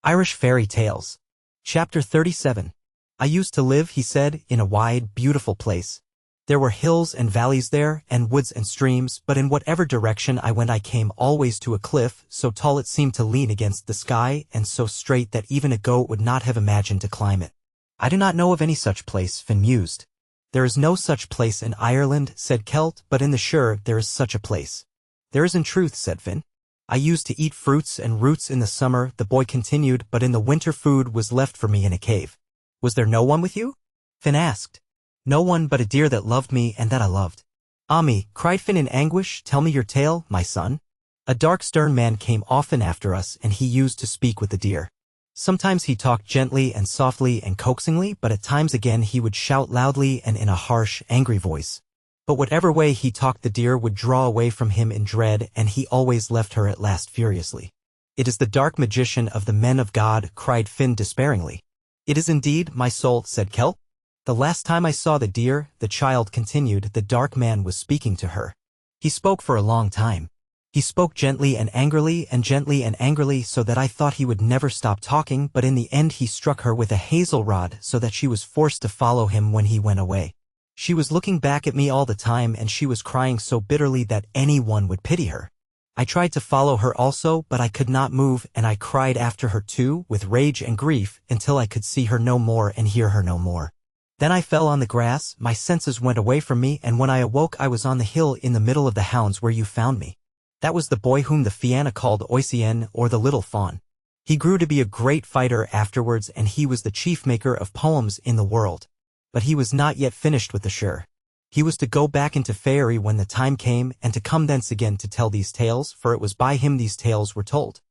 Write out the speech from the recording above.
Irish Fairy Tales. Chapter 37. I used to live, he said, in a wide, beautiful place. There were hills and valleys there, and woods and streams, but in whatever direction I went I came always to a cliff, so tall it seemed to lean against the sky, and so straight that even a goat would not have imagined to climb it. I do not know of any such place, Finn mused. There is no such place in Ireland, said Celt, but in the Shire there is such a place. There is in truth, said Finn. I used to eat fruits and roots in the summer, the boy continued, but in the winter food was left for me in a cave. Was there no one with you? Finn asked. No one but a deer that loved me and that I loved. Ah me, cried Finn in anguish, tell me your tale, my son. A dark stern man came often after us, and he used to speak with the deer. Sometimes he talked gently and softly and coaxingly, but at times again he would shout loudly and in a harsh, angry voice. But whatever way he talked the deer would draw away from him in dread, and he always left her at last furiously. It is the dark magician of the men of God, cried Finn despairingly. It is indeed, my soul, said Celt. The last time I saw the deer, the child continued, the dark man was speaking to her. He spoke for a long time. He spoke gently and angrily, so that I thought he would never stop talking, but in the end he struck her with a hazel rod so that she was forced to follow him when he went away. She was looking back at me all the time, and she was crying so bitterly that anyone would pity her. I tried to follow her also, but I could not move, and I cried after her too, with rage and grief, until I could see her no more and hear her no more. Then I fell on the grass, my senses went away from me, and when I awoke I was on the hill in the middle of the hounds where you found me. That was the boy whom the Fianna called Oisin, or the Little Fawn. He grew to be a great fighter afterwards, and he was the chief maker of poems in the world. But he was not yet finished with the Shire. He was to go back into Faerie when the time came, and to come thence again to tell these tales, for it was by him these tales were told.